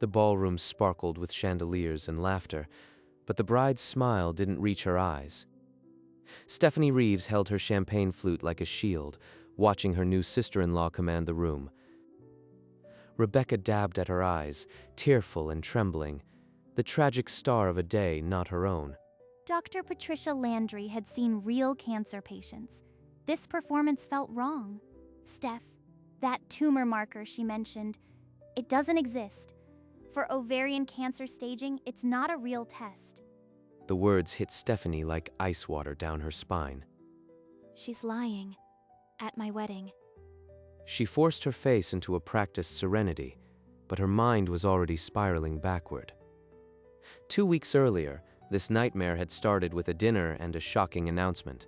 The ballroom sparkled with chandeliers and laughter, but the bride's smile didn't reach her eyes. Stephanie Reeves held her champagne flute like a shield, watching her new sister-in-law command the room. Rebecca dabbed at her eyes, tearful and trembling, the tragic star of a day not her own. Dr. Patricia Landry had seen real cancer patients. This performance felt wrong. Steph, that tumor marker she mentioned, it doesn't exist. For ovarian cancer staging, it's not a real test. The words hit Stephanie like ice water down her spine. She's lying. At my wedding. She forced her face into a practiced serenity, but her mind was already spiraling backward. 2 weeks earlier, this nightmare had started with a dinner and a shocking announcement.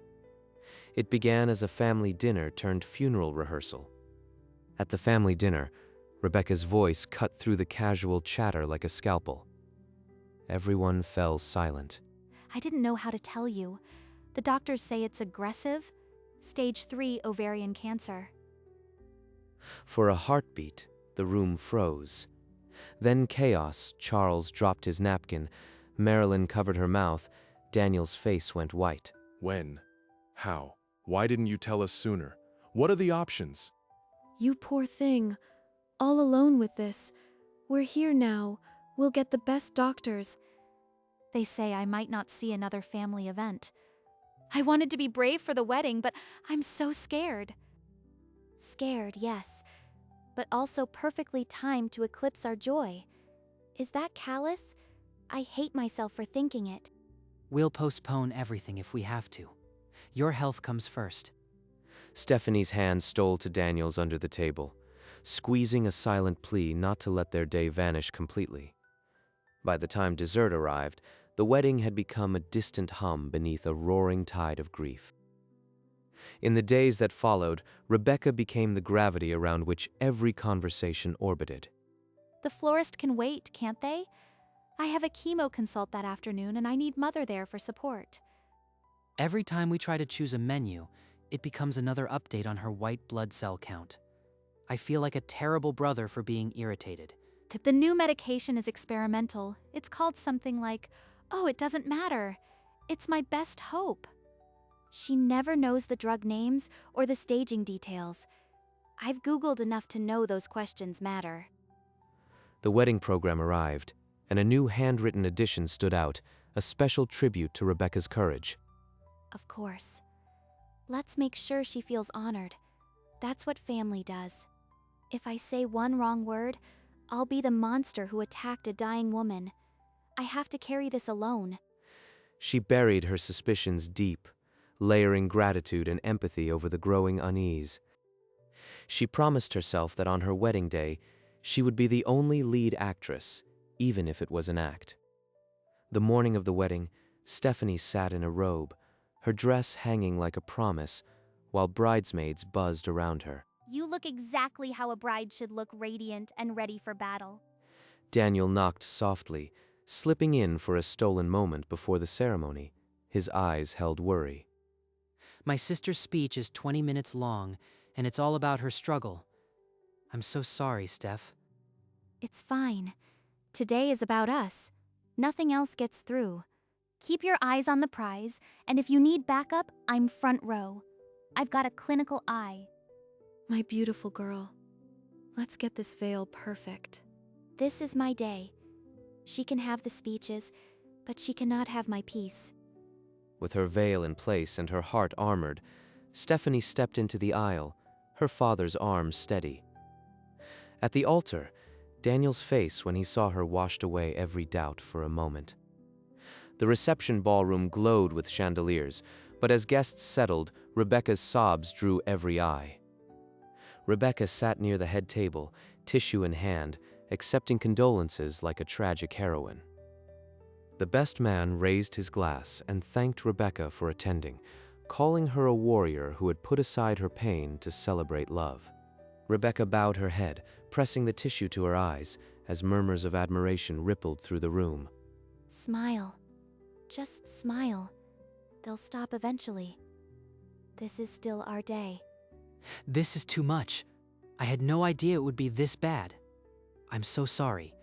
It began as a family dinner turned funeral rehearsal. At the family dinner, Rebecca's voice cut through the casual chatter like a scalpel. Everyone fell silent. I didn't know how to tell you. The doctors say it's aggressive, stage 3 ovarian cancer. For a heartbeat, the room froze. Then chaos. Charles dropped his napkin. Marilyn covered her mouth. Daniel's face went white. When? How? Why didn't you tell us sooner? What are the options? You poor thing. All alone with this. We're here now. We'll get the best doctors. They say I might not see another family event. I wanted to be brave for the wedding, but I'm so scared. Scared, yes, but also perfectly timed to eclipse our joy. Is that callous? I hate myself for thinking it. We'll postpone everything if we have to. Your health comes first. Stephanie's hand stole to Daniel's under the table, squeezing a silent plea not to let their day vanish completely. By the time dessert arrived, the wedding had become a distant hum beneath a roaring tide of grief. In the days that followed, Rebecca became the gravity around which every conversation orbited. The florist can wait, can't they? I have a chemo consult that afternoon and I need Mother there for support. Every time we try to choose a menu, it becomes another update on her white blood cell count. I feel like a terrible brother for being irritated. The new medication is experimental. It's called something like, oh, it doesn't matter. It's my best hope. She never knows the drug names or the staging details. I've Googled enough to know those questions matter. The wedding program arrived, and a new handwritten edition stood out, a special tribute to Rebecca's courage. Of course. Let's make sure she feels honored. That's what family does. If I say one wrong word, I'll be the monster who attacked a dying woman. I have to carry this alone. She buried her suspicions deep, layering gratitude and empathy over the growing unease. She promised herself that on her wedding day, she would be the only lead actress, even if it was an act. The morning of the wedding, Stephanie sat in a robe, her dress hanging like a promise, while bridesmaids buzzed around her. You look exactly how a bride should look, radiant and ready for battle. Daniel knocked softly, slipping in for a stolen moment before the ceremony. His eyes held worry. My sister's speech is 20 minutes long, and it's all about her struggle. I'm so sorry, Steph. It's fine. Today is about us. Nothing else gets through. Keep your eyes on the prize, and if you need backup, I'm front row. I've got a clinical eye. My beautiful girl. Let's get this veil perfect. This is my day. She can have the speeches, but she cannot have my peace. With her veil in place and her heart armored, Stephanie stepped into the aisle, her father's arm steady. At the altar, Daniel's face when he saw her washed away every doubt for a moment. The reception ballroom glowed with chandeliers, but as guests settled, Rebecca's sobs drew every eye. Rebecca sat near the head table, tissue in hand, accepting condolences like a tragic heroine. The best man raised his glass and thanked Rebecca for attending, calling her a warrior who had put aside her pain to celebrate love. Rebecca bowed her head, pressing the tissue to her eyes, as murmurs of admiration rippled through the room. Smile. Just smile. They'll stop eventually. This is still our day. This is too much. I had no idea it would be this bad. I'm so sorry.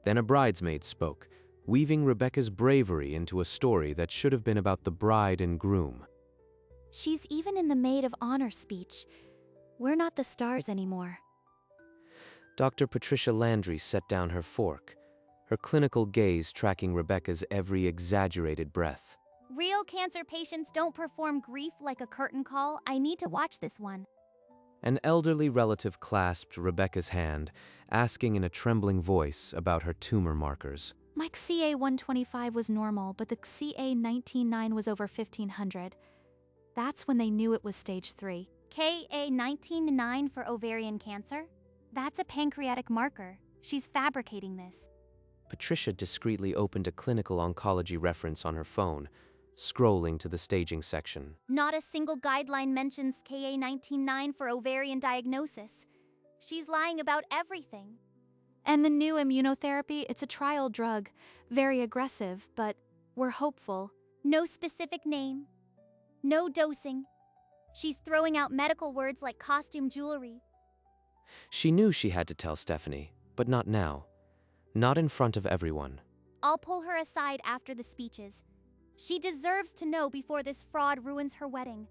Then a bridesmaid spoke, weaving Rebecca's bravery into a story that should have been about the bride and groom. She's even in the maid of honor speech. We're not the stars anymore. Dr. Patricia Landry set down her fork, her clinical gaze tracking Rebecca's every exaggerated breath. Real cancer patients don't perform grief like a curtain call. I need to watch this one. An elderly relative clasped Rebecca's hand, asking in a trembling voice about her tumor markers. My CA-125 was normal, but the CA-19-9 was over 1,500. That's when they knew it was stage 3. KA-19-9 for ovarian cancer? That's a pancreatic marker. She's fabricating this. Patricia discreetly opened a clinical oncology reference on her phone, scrolling to the staging section. Not a single guideline mentions KA-19-9 for ovarian diagnosis. She's lying about everything. And the new immunotherapy, it's a trial drug. Very aggressive, but we're hopeful. No specific name. No dosing. She's throwing out medical words like costume jewelry. She knew she had to tell Stephanie, but not now. Not in front of everyone. I'll pull her aside after the speeches. She deserves to know before this fraud ruins her wedding.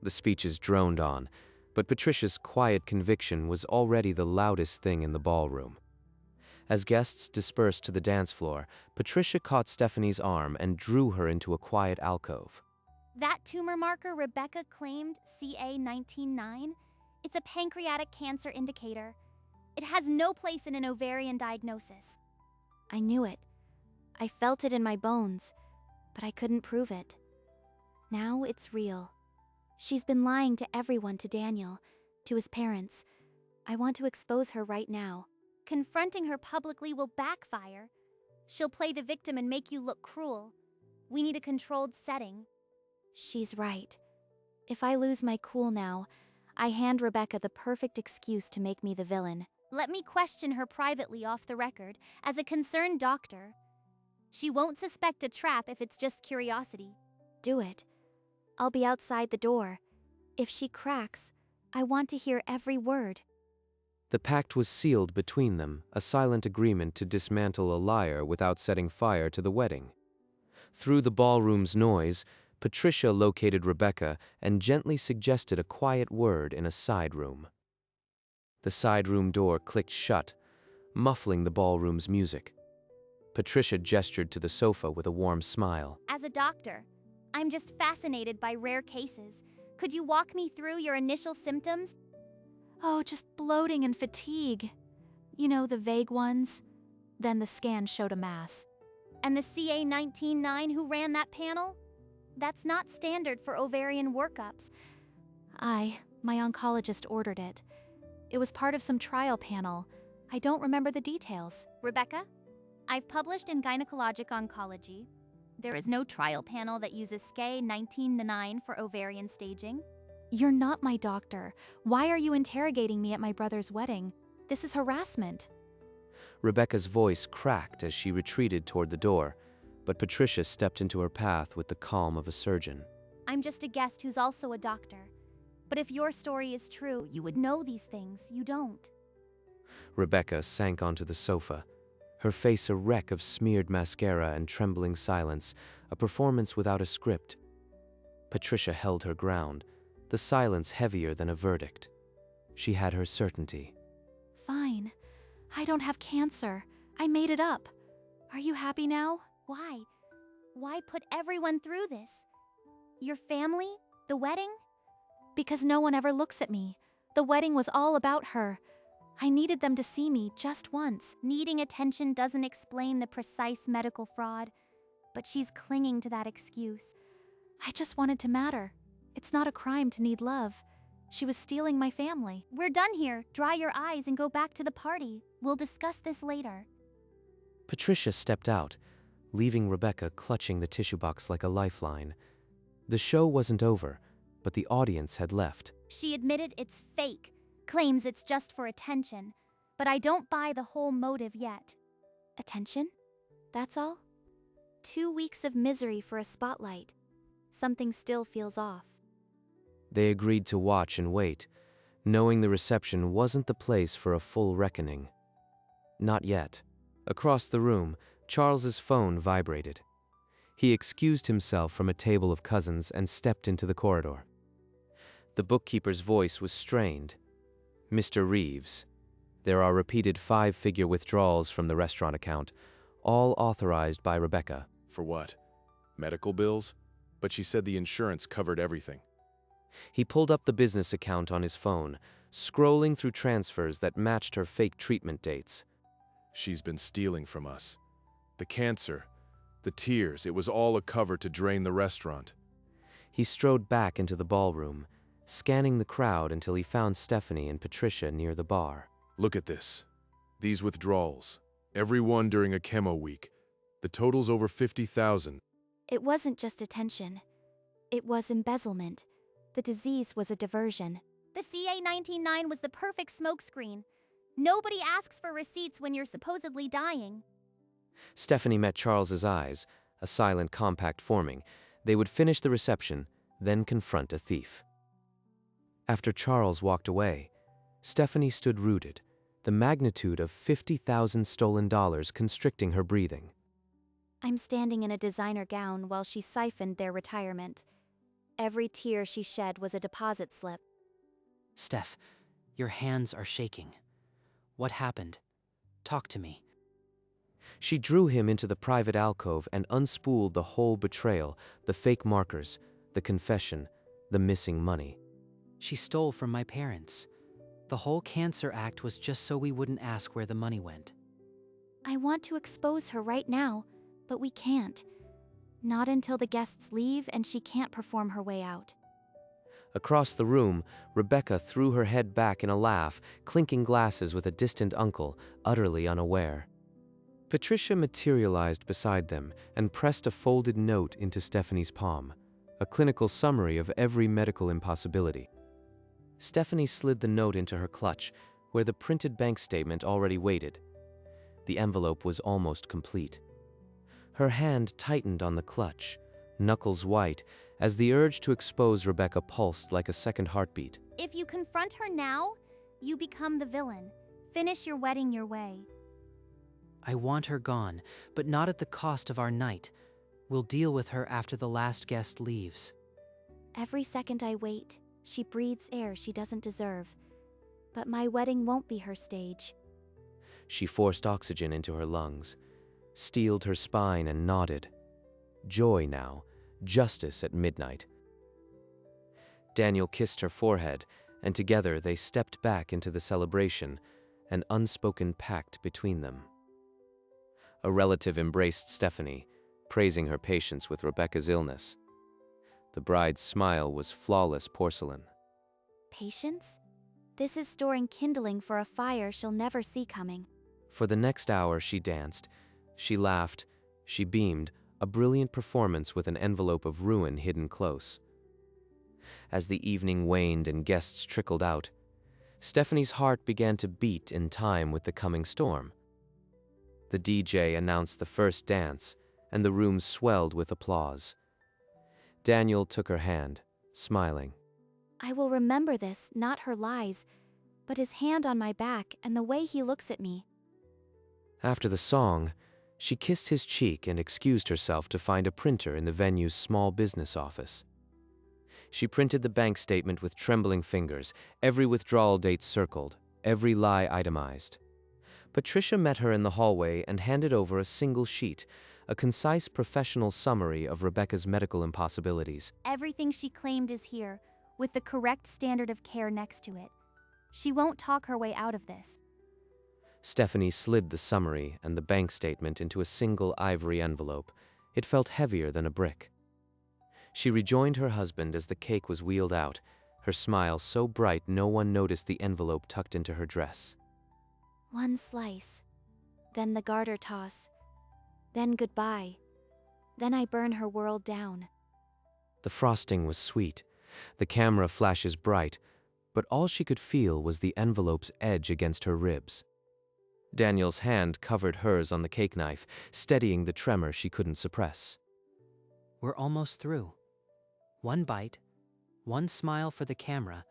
The speeches droned on, but Patricia's quiet conviction was already the loudest thing in the ballroom. As guests dispersed to the dance floor, Patricia caught Stephanie's arm and drew her into a quiet alcove. That tumor marker Rebecca claimed, CA-19-9, it's a pancreatic cancer indicator. It has no place in an ovarian diagnosis. I knew it. I felt it in my bones, but I couldn't prove it. Now it's real. She's been lying to everyone, to Daniel, to his parents. I want to expose her right now. Confronting her publicly will backfire. She'll play the victim and make you look cruel. We need a controlled setting. She's right. If I lose my cool now, I hand Rebecca the perfect excuse to make me the villain. Let me question her privately off the record, as a concerned doctor. She won't suspect a trap if it's just curiosity. Do it. I'll be outside the door. If she cracks, I want to hear every word. The pact was sealed between them, a silent agreement to dismantle a liar without setting fire to the wedding. Through the ballroom's noise, Patricia located Rebecca and gently suggested a quiet word in a side room. The side room door clicked shut, muffling the ballroom's music. Patricia gestured to the sofa with a warm smile. As a doctor, I'm just fascinated by rare cases. Could you walk me through your initial symptoms? Oh, just bloating and fatigue. You know, the vague ones. Then the scan showed a mass. And the CA-19-9 who ran that panel? That's not standard for ovarian workups. My oncologist ordered it. It was part of some trial panel. I don't remember the details. Rebecca, I've published in Gynecologic Oncology. There is no trial panel that uses CA-19-9 for ovarian staging. You're not my doctor. Why are you interrogating me at my brother's wedding? This is harassment. Rebecca's voice cracked as she retreated toward the door, but Patricia stepped into her path with the calm of a surgeon. I'm just a guest who's also a doctor. But if your story is true, you would know these things. You don't. Rebecca sank onto the sofa, her face a wreck of smeared mascara and trembling silence, a performance without a script. Patricia held her ground, the silence heavier than a verdict. She had her certainty. Fine. I don't have cancer. I made it up. Are you happy now? Why? Why put everyone through this? Your family? The wedding? Because no one ever looks at me. The wedding was all about her. I needed them to see me just once. Needing attention doesn't explain the precise medical fraud, but she's clinging to that excuse. I just wanted to matter. It's not a crime to need love. She was stealing my family. We're done here. Dry your eyes and go back to the party. We'll discuss this later. Patricia stepped out, leaving Rebecca clutching the tissue box like a lifeline. The show wasn't over, but the audience had left. She admitted it's fake, claims it's just for attention, but I don't buy the whole motive yet. Attention? That's all? 2 weeks of misery for a spotlight. Something still feels off. They agreed to watch and wait, knowing the reception wasn't the place for a full reckoning. Not yet. Across the room, Charles's phone vibrated. He excused himself from a table of cousins and stepped into the corridor. The bookkeeper's voice was strained. "Mr. Reeves, there are repeated 5-figure withdrawals from the restaurant account, all authorized by Rebecca." For what? Medical bills? But she said the insurance covered everything. He pulled up the business account on his phone, scrolling through transfers that matched her fake treatment dates. She's been stealing from us. The cancer, the tears, it was all a cover to drain the restaurant. He strode back into the ballroom, scanning the crowd until he found Stephanie and Patricia near the bar. Look at this. These withdrawals. Every one during a chemo week. The total's over 50,000. It wasn't just attention. It was embezzlement. The disease was a diversion. The CA-199 was the perfect smokescreen. Nobody asks for receipts when you're supposedly dying. Stephanie met Charles's eyes, a silent compact forming. They would finish the reception, then confront a thief. After Charles walked away, Stephanie stood rooted, the magnitude of 50,000 stolen dollars constricting her breathing. I'm standing in a designer gown while she siphoned their retirement. Every tear she shed was a deposit slip. Steph, your hands are shaking. What happened? Talk to me. She drew him into the private alcove and unspooled the whole betrayal, the fake markers, the confession, the missing money. She stole from my parents. The whole cancer act was just so we wouldn't ask where the money went. I want to expose her right now, but we can't. Not until the guests leave and she can't perform her way out. Across the room, Rebecca threw her head back in a laugh, clinking glasses with a distant uncle, utterly unaware. Patricia materialized beside them and pressed a folded note into Stephanie's palm, a clinical summary of every medical impossibility. Stephanie slid the note into her clutch, where the printed bank statement already waited. The envelope was almost complete. Her hand tightened on the clutch, knuckles white, as the urge to expose Rebecca pulsed like a second heartbeat. If you confront her now, you become the villain. Finish your wedding your way. I want her gone, but not at the cost of our night. We'll deal with her after the last guest leaves. Every second I wait, she breathes air she doesn't deserve. But my wedding won't be her stage. She forced oxygen into her lungs, steeled her spine and nodded. Joy now, justice at midnight. Daniel kissed her forehead, and together they stepped back into the celebration, an unspoken pact between them. A relative embraced Stephanie, praising her patience with Rebecca's illness. The bride's smile was flawless porcelain. Patience? This is storing kindling for a fire she'll never see coming. For the next hour she danced, she laughed, she beamed, a brilliant performance with an envelope of ruin hidden close. As the evening waned and guests trickled out, Stephanie's heart began to beat in time with the coming storm. The DJ announced the first dance, and the room swelled with applause. Daniel took her hand, smiling. I will remember this, not her lies, but his hand on my back and the way he looks at me. After the song, she kissed his cheek and excused herself to find a printer in the venue's small business office. She printed the bank statement with trembling fingers, every withdrawal date circled, every lie itemized. Patricia met her in the hallway and handed over a single sheet, a concise professional summary of Rebecca's medical impossibilities. Everything she claimed is here, with the correct standard of care next to it. She won't talk her way out of this. Stephanie slid the summary and the bank statement into a single ivory envelope. It felt heavier than a brick. She rejoined her husband as the cake was wheeled out, her smile so bright no one noticed the envelope tucked into her dress. One slice, then the garter toss, then goodbye. Then I burn her world down. The frosting was sweet, the camera flashes bright, but all she could feel was the envelope's edge against her ribs. Daniel's hand covered hers on the cake knife, steadying the tremor she couldn't suppress. We're almost through. One bite, one smile for the camera,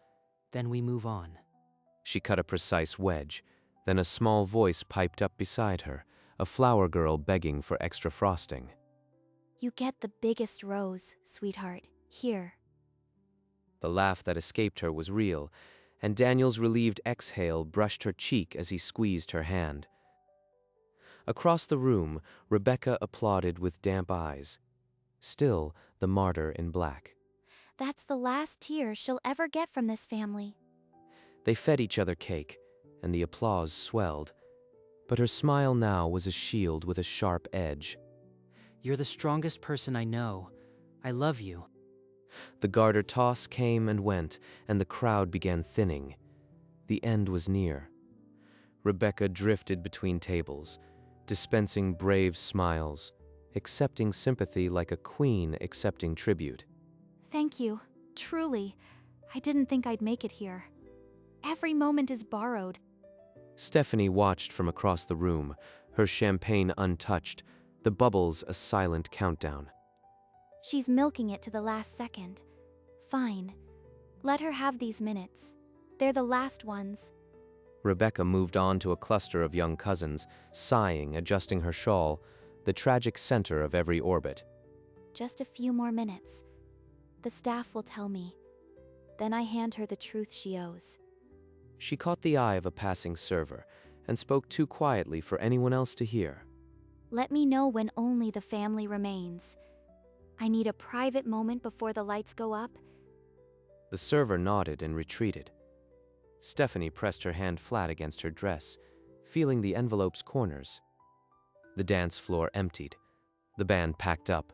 then we move on. She cut a precise wedge, then a small voice piped up beside her, a flower girl begging for extra frosting. You get the biggest rose, sweetheart. Here. The laugh that escaped her was real, and Daniel's relieved exhale brushed her cheek as he squeezed her hand. Across the room, Rebecca applauded with damp eyes. Still, the martyr in black. That's the last tear she'll ever get from this family. They fed each other cake, and the applause swelled. But her smile now was a shield with a sharp edge. You're the strongest person I know. I love you. The garter toss came and went, and the crowd began thinning. The end was near. Rebecca drifted between tables, dispensing brave smiles, accepting sympathy like a queen accepting tribute. Thank you. Truly. I didn't think I'd make it here. Every moment is borrowed. Stephanie watched from across the room, her champagne untouched, the bubbles a silent countdown. She's milking it to the last second. Fine. Let her have these minutes. They're the last ones. Rebecca moved on to a cluster of young cousins, sighing, adjusting her shawl, the tragic center of every orbit. Just a few more minutes. The staff will tell me. Then I hand her the truth she owes. She caught the eye of a passing server and spoke too quietly for anyone else to hear. Let me know when only the family remains. I need a private moment before the lights go up. The server nodded and retreated. Stephanie pressed her hand flat against her dress, feeling the envelope's corners. The dance floor emptied. The band packed up.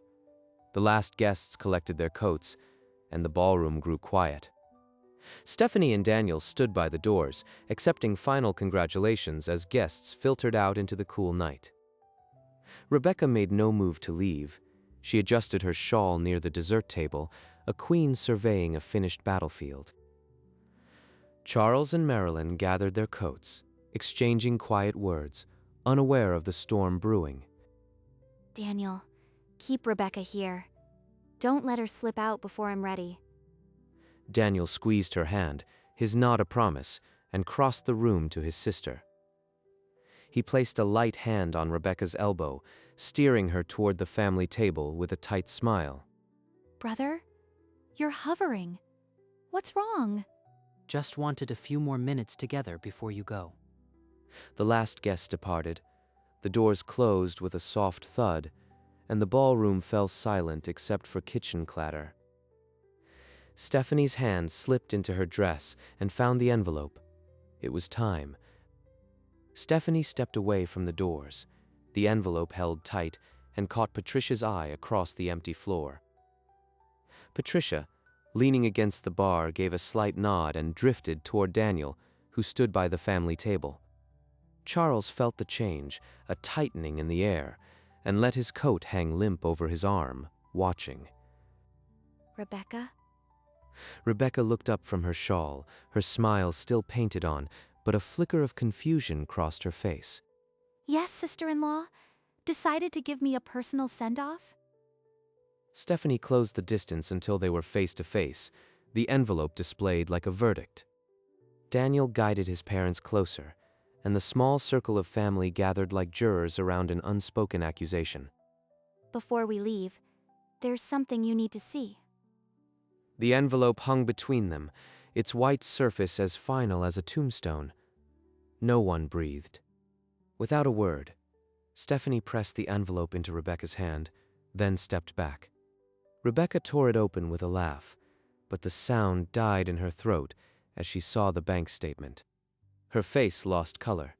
The last guests collected their coats, and the ballroom grew quiet. Stephanie and Daniel stood by the doors, accepting final congratulations as guests filtered out into the cool night. Rebecca made no move to leave. She adjusted her shawl near the dessert table, a queen surveying a finished battlefield. Charles and Marilyn gathered their coats, exchanging quiet words, unaware of the storm brewing. Daniel, keep Rebecca here. Don't let her slip out before I'm ready. Daniel squeezed her hand, his nod a promise, and crossed the room to his sister. He placed a light hand on Rebecca's elbow, steering her toward the family table with a tight smile. Brother, you're hovering. What's wrong? Just wanted a few more minutes together before you go. The last guest departed. The doors closed with a soft thud, and the ballroom fell silent except for kitchen clatter. Stephanie's hand slipped into her dress and found the envelope. It was time. Stephanie stepped away from the doors. The envelope held tight and caught Patricia's eye across the empty floor. Patricia, leaning against the bar, gave a slight nod and drifted toward Daniel, who stood by the family table. Charles felt the change, a tightening in the air, and let his coat hang limp over his arm, watching. Rebecca? Rebecca looked up from her shawl, her smile still painted on, but a flicker of confusion crossed her face. Yes, sister-in-law. Decided to give me a personal send-off? Stephanie closed the distance until they were face to face, the envelope displayed like a verdict. Daniel guided his parents closer, and the small circle of family gathered like jurors around an unspoken accusation. Before we leave, there's something you need to see. The envelope hung between them, its white surface as final as a tombstone. No one breathed. Without a word, Stephanie pressed the envelope into Rebecca's hand, then stepped back. Rebecca tore it open with a laugh, but the sound died in her throat as she saw the bank statement. Her face lost color.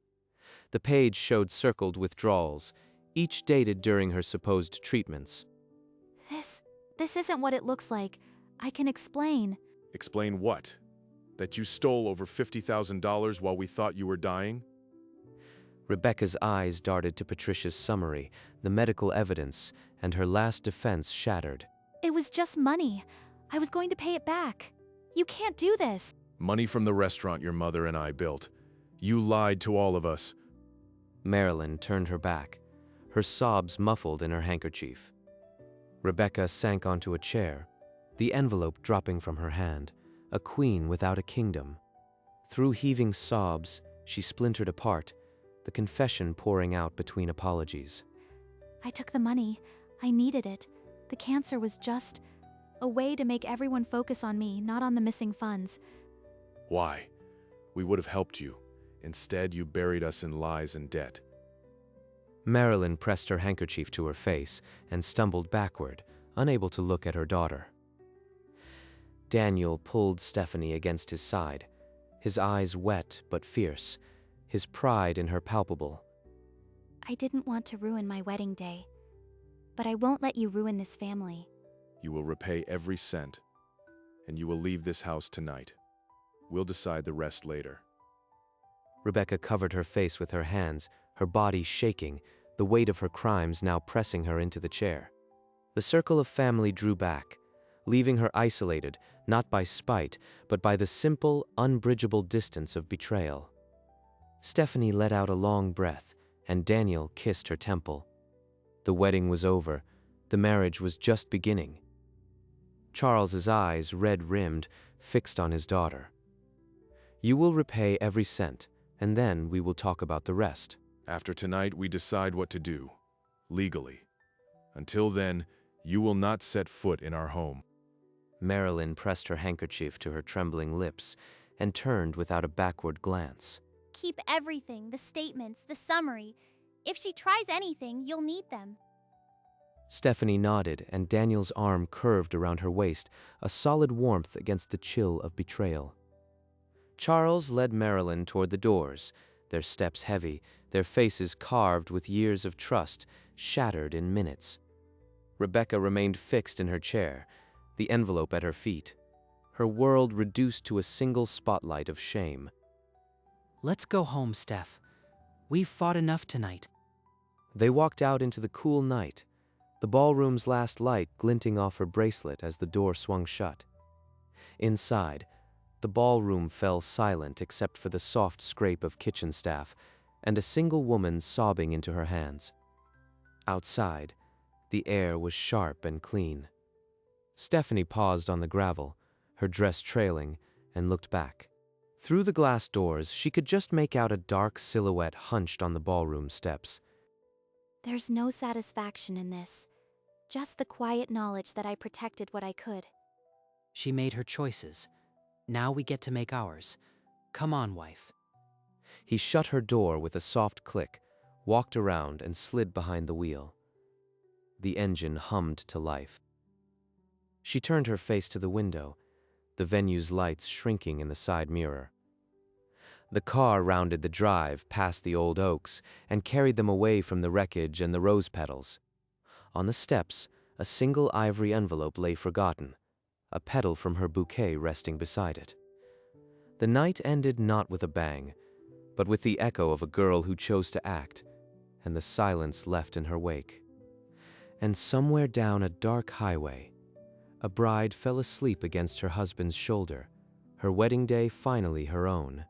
The page showed circled withdrawals, each dated during her supposed treatments. This isn't what it looks like. I can explain. Explain what? That you stole over $50,000 while we thought you were dying? Rebecca's eyes darted to Patricia's summary, the medical evidence, and her last defense shattered. It was just money. I was going to pay it back. You can't do this. Money from the restaurant your mother and I built. You lied to all of us. Marilyn turned her back, her sobs muffled in her handkerchief. Rebecca sank onto a chair, the envelope dropping from her hand, a queen without a kingdom. Through heaving sobs, she splintered apart, the confession pouring out between apologies. I took the money. I needed it. The cancer was just a way to make everyone focus on me, not on the missing funds. Why? We would have helped you. Instead, you buried us in lies and debt. Marilyn pressed her handkerchief to her face and stumbled backward, unable to look at her daughter. Daniel pulled Stephanie against his side, his eyes wet but fierce, his pride in her palpable. I didn't want to ruin my wedding day, but I won't let you ruin this family. You will repay every cent, and you will leave this house tonight. We'll decide the rest later. Rebecca covered her face with her hands, her body shaking, the weight of her crimes now pressing her into the chair. The circle of family drew back, leaving her isolated, not by spite, but by the simple, unbridgeable distance of betrayal. Stephanie let out a long breath, and Daniel kissed her temple. The wedding was over. The marriage was just beginning. Charles's eyes, red-rimmed, fixed on his daughter. You will repay every cent, and then we will talk about the rest. After tonight, we decide what to do, legally. Until then, you will not set foot in our home. Marilyn pressed her handkerchief to her trembling lips and turned without a backward glance. Keep everything, the statements, the summary. If she tries anything, you'll need them. Stephanie nodded, and Daniel's arm curved around her waist, a solid warmth against the chill of betrayal. Charles led Marilyn toward the doors, their steps heavy, their faces carved with years of trust, shattered in minutes. Rebecca remained fixed in her chair, the envelope at her feet, her world reduced to a single spotlight of shame. Let's go home, Steph. We've fought enough tonight. They walked out into the cool night, the ballroom's last light glinting off her bracelet as the door swung shut. Inside, the ballroom fell silent except for the soft scrape of kitchen staff and a single woman sobbing into her hands. Outside, the air was sharp and clean. Stephanie paused on the gravel, her dress trailing, and looked back. Through the glass doors, she could just make out a dark silhouette hunched on the ballroom steps. There's no satisfaction in this, just the quiet knowledge that I protected what I could. She made her choices. Now we get to make ours. Come on, wife. He shut her door with a soft click, walked around, and slid behind the wheel. The engine hummed to life. She turned her face to the window, the venue's lights shrinking in the side mirror. The car rounded the drive past the old oaks and carried them away from the wreckage and the rose petals. On the steps, a single ivory envelope lay forgotten, a petal from her bouquet resting beside it. The night ended not with a bang, but with the echo of a girl who chose to act, and the silence left in her wake. And somewhere down a dark highway, a bride fell asleep against her husband's shoulder, her wedding day finally her own.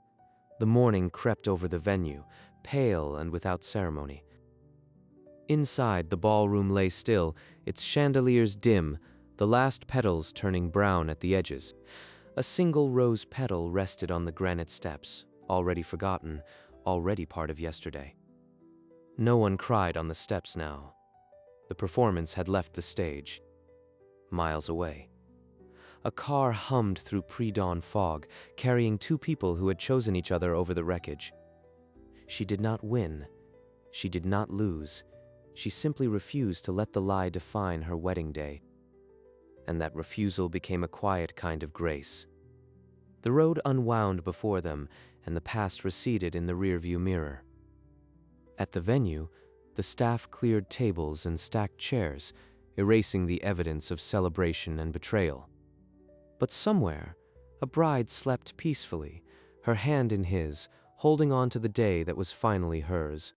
The morning crept over the venue, pale and without ceremony. Inside, the ballroom lay still, its chandeliers dim, the last petals turning brown at the edges. A single rose petal rested on the granite steps, already forgotten, already part of yesterday. No one cried on the steps now. The performance had left the stage. Miles away, a car hummed through pre-dawn fog, carrying two people who had chosen each other over the wreckage. She did not win. She did not lose. She simply refused to let the lie define her wedding day. And that refusal became a quiet kind of grace. The road unwound before them, and the past receded in the rearview mirror. At the venue, the staff cleared tables and stacked chairs, erasing the evidence of celebration and betrayal. But somewhere, a bride slept peacefully, her hand in his, holding on to the day that was finally hers.